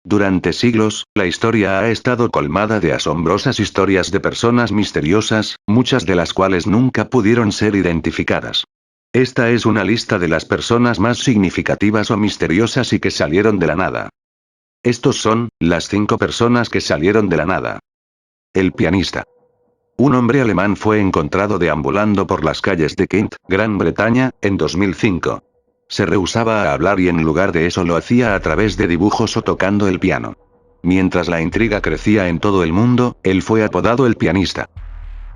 Durante siglos, la historia ha estado colmada de asombrosas historias de personas misteriosas, muchas de las cuales nunca pudieron ser identificadas. Esta es una lista de las personas más significativas o misteriosas y que salieron de la nada. Estos son, las 5 personas que salieron de la nada. El pianista. Un hombre alemán fue encontrado deambulando por las calles de Kent, Gran Bretaña, en 2005. Se rehusaba a hablar y en lugar de eso lo hacía a través de dibujos o tocando el piano. Mientras la intriga crecía en todo el mundo, él fue apodado el pianista.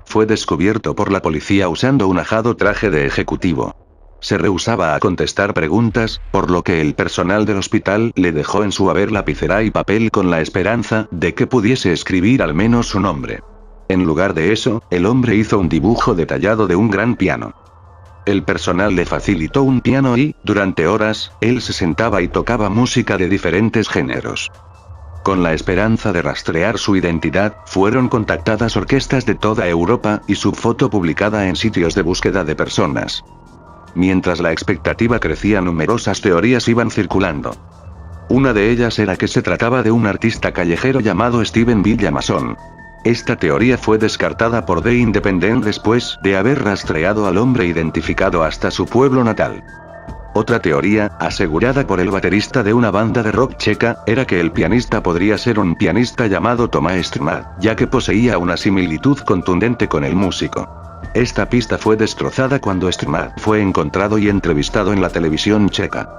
Fue descubierto por la policía usando un ajado traje de ejecutivo. Se rehusaba a contestar preguntas, por lo que el personal del hospital le dejó en su haber lapicera y papel con la esperanza de que pudiese escribir al menos su nombre. En lugar de eso, el hombre hizo un dibujo detallado de un gran piano. El personal le facilitó un piano y, durante horas, él se sentaba y tocaba música de diferentes géneros. Con la esperanza de rastrear su identidad, fueron contactadas orquestas de toda Europa, y su foto publicada en sitios de búsqueda de personas. Mientras la expectativa crecía, numerosas teorías iban circulando. Una de ellas era que se trataba de un artista callejero llamado Steven Villamason. Esta teoría fue descartada por The Independent después de haber rastreado al hombre identificado hasta su pueblo natal. Otra teoría, asegurada por el baterista de una banda de rock checa, era que el pianista podría ser un pianista llamado Tomáš Strnad, ya que poseía una similitud contundente con el músico. Esta pista fue destrozada cuando Strnad fue encontrado y entrevistado en la televisión checa.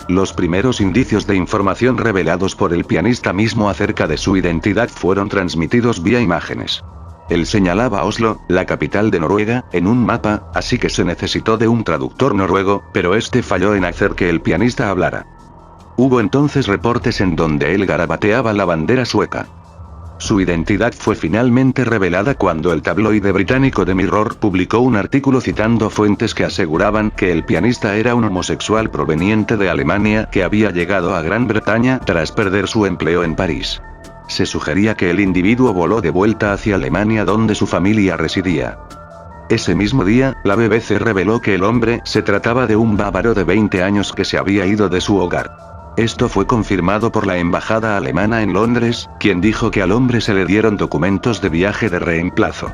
Los primeros indicios de información revelados por el pianista mismo acerca de su identidad fueron transmitidos vía imágenes. Él señalaba Oslo, la capital de Noruega, en un mapa, así que se necesitó de un traductor noruego, pero este falló en hacer que el pianista hablara. Hubo entonces reportes en donde él garabateaba la bandera sueca. Su identidad fue finalmente revelada cuando el tabloide británico The Mirror publicó un artículo citando fuentes que aseguraban que el pianista era un homosexual proveniente de Alemania que había llegado a Gran Bretaña tras perder su empleo en París. Se sugería que el individuo voló de vuelta hacia Alemania donde su familia residía. Ese mismo día, la BBC reveló que el hombre se trataba de un bávaro de 20 años que se había ido de su hogar. Esto fue confirmado por la embajada alemana en Londres, quien dijo que al hombre se le dieron documentos de viaje de reemplazo.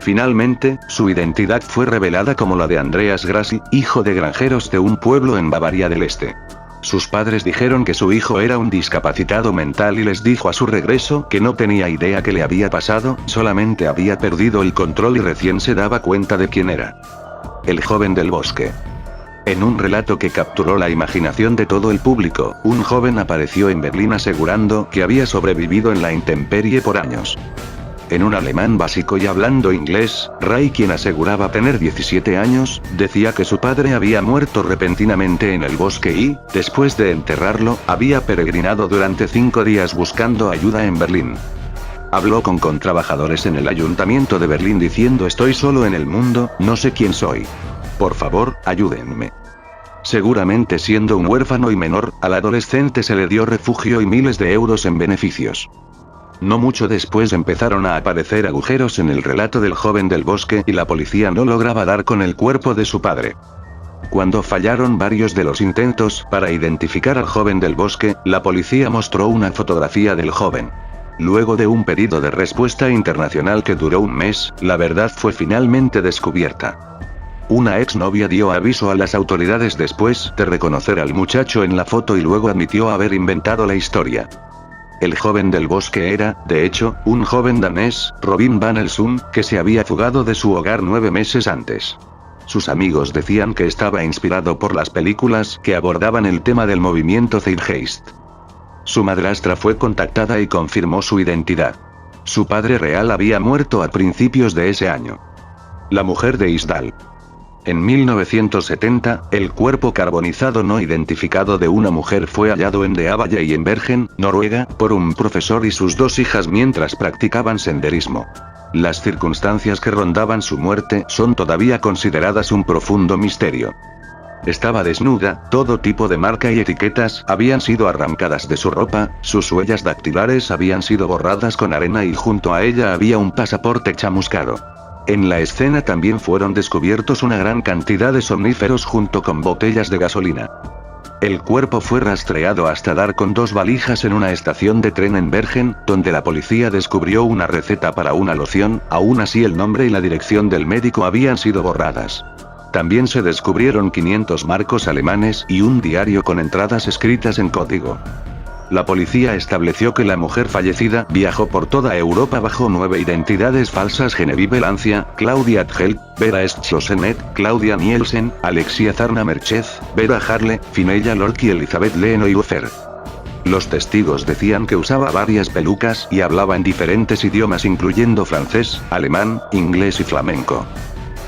Finalmente, su identidad fue revelada como la de Andreas Grassl, hijo de granjeros de un pueblo en Bavaria del Este. Sus padres dijeron que su hijo era un discapacitado mental y les dijo a su regreso que no tenía idea qué le había pasado, solamente había perdido el control y recién se daba cuenta de quién era. El joven del bosque. En un relato que capturó la imaginación de todo el público, un joven apareció en Berlín asegurando que había sobrevivido en la intemperie por años. En un alemán básico y hablando inglés, Ray, quien aseguraba tener 17 años, decía que su padre había muerto repentinamente en el bosque y, después de enterrarlo, había peregrinado durante 5 días buscando ayuda en Berlín. Habló con trabajadores en el ayuntamiento de Berlín diciendo: estoy solo en el mundo, no sé quién soy. Por favor, ayúdenme. Seguramente siendo un huérfano y menor, al adolescente se le dio refugio y miles de euros en beneficios. No mucho después empezaron a aparecer agujeros en el relato del joven del bosque y la policía no lograba dar con el cuerpo de su padre. Cuando fallaron varios de los intentos para identificar al joven del bosque, la policía mostró una fotografía del joven. Luego de un pedido de respuesta internacional que duró un mes, la verdad fue finalmente descubierta. Una exnovia dio aviso a las autoridades después de reconocer al muchacho en la foto y luego admitió haber inventado la historia. El joven del bosque era, de hecho, un joven danés, Robin Van Helsund, que se había fugado de su hogar 9 meses antes. Sus amigos decían que estaba inspirado por las películas que abordaban el tema del movimiento Zeitgeist. Su madrastra fue contactada y confirmó su identidad. Su padre real había muerto a principios de ese año. La mujer de Isdal. En 1970, el cuerpo carbonizado no identificado de una mujer fue hallado en Deavalle y en Bergen, Noruega, por un profesor y sus 2 hijas mientras practicaban senderismo. Las circunstancias que rondaban su muerte son todavía consideradas un profundo misterio. Estaba desnuda, todo tipo de marca y etiquetas habían sido arrancadas de su ropa, sus huellas dactilares habían sido borradas con arena y junto a ella había un pasaporte chamuscado. En la escena también fueron descubiertos una gran cantidad de somníferos junto con botellas de gasolina. El cuerpo fue rastreado hasta dar con 2 valijas en una estación de tren en Bergen, donde la policía descubrió una receta para una loción, aún así el nombre y la dirección del médico habían sido borradas. También se descubrieron 500 marcos alemanes y un diario con entradas escritas en código. La policía estableció que la mujer fallecida viajó por toda Europa bajo 9 identidades falsas: Genevieve Lancia, Claudia Tgel, Vera Schlosenet, Claudia Nielsen, Alexia Zarna-Merchez, Vera Harle, Finella Lorch y Elizabeth Lenoir. Los testigos decían que usaba varias pelucas y hablaba en diferentes idiomas incluyendo francés, alemán, inglés y flamenco.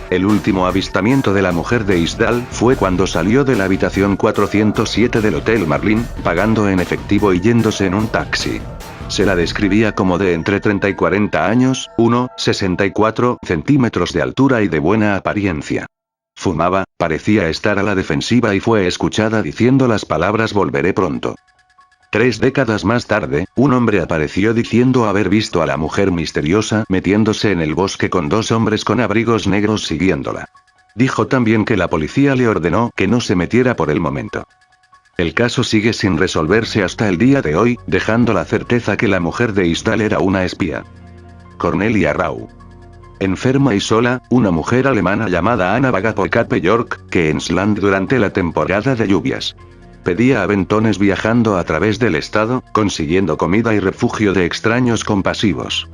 El último avistamiento de la mujer de Isdal fue cuando salió de la habitación 407 del Hotel Marlin, pagando en efectivo y yéndose en un taxi. Se la describía como de entre 30 y 40 años, 1,64 centímetros de altura y de buena apariencia. Fumaba, parecía estar a la defensiva y fue escuchada diciendo las palabras «volveré pronto». 3 décadas más tarde, un hombre apareció diciendo haber visto a la mujer misteriosa metiéndose en el bosque con 2 hombres con abrigos negros siguiéndola. Dijo también que la policía le ordenó que no se metiera por el momento. El caso sigue sin resolverse hasta el día de hoy, dejando la certeza que la mujer de Isdal era una espía. Cornelia Rau. Enferma y sola, una mujer alemana llamada Anna vaga por Cape York, Queensland durante la temporada de lluvias. Pedía aventones viajando a través del estado, consiguiendo comida y refugio de extraños compasivos.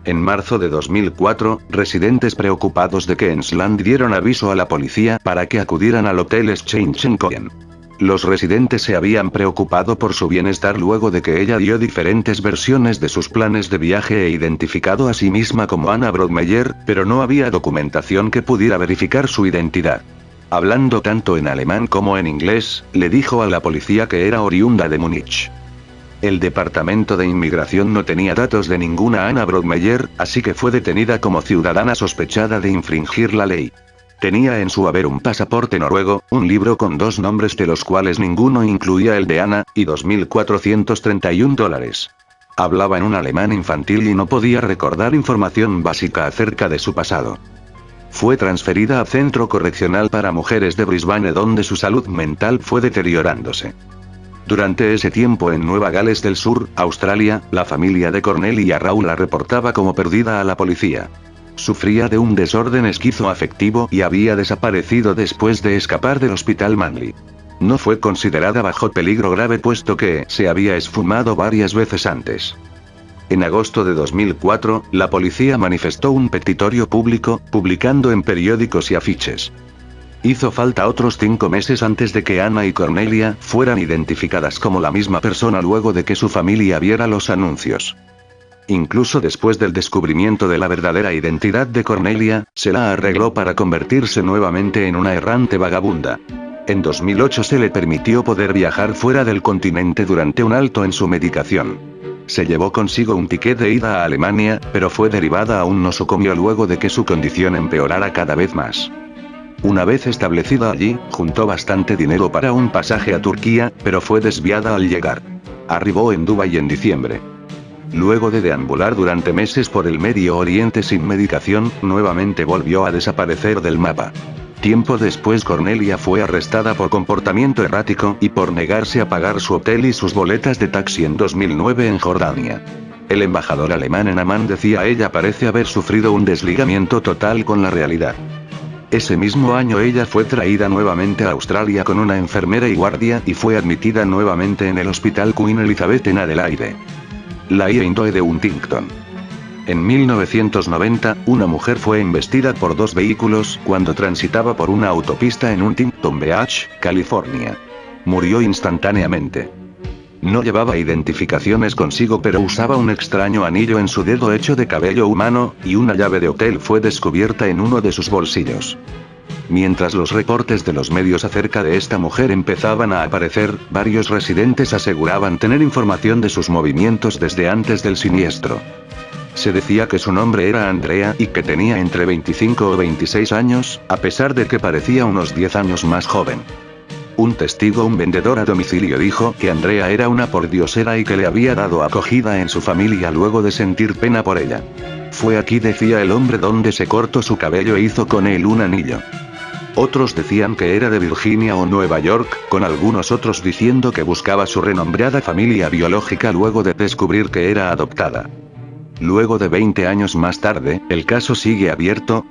En marzo de 2004, residentes preocupados de Queensland dieron aviso a la policía para que acudieran al Hotel Exchange en Coen. Los residentes se habían preocupado por su bienestar luego de que ella dio diferentes versiones de sus planes de viaje e identificado a sí misma como Anna Brockmeyer, pero no había documentación que pudiera verificar su identidad. Hablando tanto en alemán como en inglés, le dijo a la policía que era oriunda de Múnich. El departamento de inmigración no tenía datos de ninguna Anna Brockmeyer, así que fue detenida como ciudadana sospechada de infringir la ley. Tenía en su haber un pasaporte noruego, un libro con 2 nombres de los cuales ninguno incluía el de Anna, y $2.431. Hablaba en un alemán infantil y no podía recordar información básica acerca de su pasado. Fue transferida a Centro Correccional para Mujeres de Brisbane donde su salud mental fue deteriorándose. Durante ese tiempo en Nueva Gales del Sur, Australia, la familia de Cornelia Rau la reportaba como perdida a la policía. Sufría de un desorden esquizoafectivo y había desaparecido después de escapar del hospital Manly. No fue considerada bajo peligro grave puesto que se había esfumado varias veces antes. En agosto de 2004, la policía manifestó un petitorio público, publicando en periódicos y afiches. Hizo falta otros 5 meses antes de que Anna y Cornelia fueran identificadas como la misma persona luego de que su familia viera los anuncios. Incluso después del descubrimiento de la verdadera identidad de Cornelia, se la arregló para convertirse nuevamente en una errante vagabunda. En 2008 se le permitió poder viajar fuera del continente durante un alto en su medicación. Se llevó consigo un ticket de ida a Alemania, pero fue derivada a un nosocomio luego de que su condición empeorara cada vez más. Una vez establecida allí, juntó bastante dinero para un pasaje a Turquía, pero fue desviada al llegar. Arribó en Dubái en diciembre. Luego de deambular durante meses por el Medio Oriente sin medicación, nuevamente volvió a desaparecer del mapa. Tiempo después Cornelia fue arrestada por comportamiento errático y por negarse a pagar su hotel y sus boletas de taxi en 2009 en Jordania. El embajador alemán en Amán decía ella parece haber sufrido un desligamiento total con la realidad. Ese mismo año ella fue traída nuevamente a Australia con una enfermera y guardia y fue admitida nuevamente en el Hospital Queen Elizabeth en Adelaide. La Indoe de Huntington. En 1990, una mujer fue embestida por 2 vehículos cuando transitaba por una autopista en Huntington Beach, California. Murió instantáneamente. No llevaba identificaciones consigo pero usaba un extraño anillo en su dedo hecho de cabello humano, y una llave de hotel fue descubierta en uno de sus bolsillos. Mientras los reportes de los medios acerca de esta mujer empezaban a aparecer, varios residentes aseguraban tener información de sus movimientos desde antes del siniestro. Se decía que su nombre era Andrea y que tenía entre 25 o 26 años, a pesar de que parecía unos 10 años más joven. Un testigo, un vendedor a domicilio, dijo que Andrea era una pordiosera y que le había dado acogida en su familia luego de sentir pena por ella. Fue aquí, decía el hombre, donde se cortó su cabello e hizo con él un anillo. Otros decían que era de Virginia o Nueva York, con algunos otros diciendo que buscaba su renombrada familia biológica luego de descubrir que era adoptada. Luego de 20 años más tarde, el caso sigue abierto.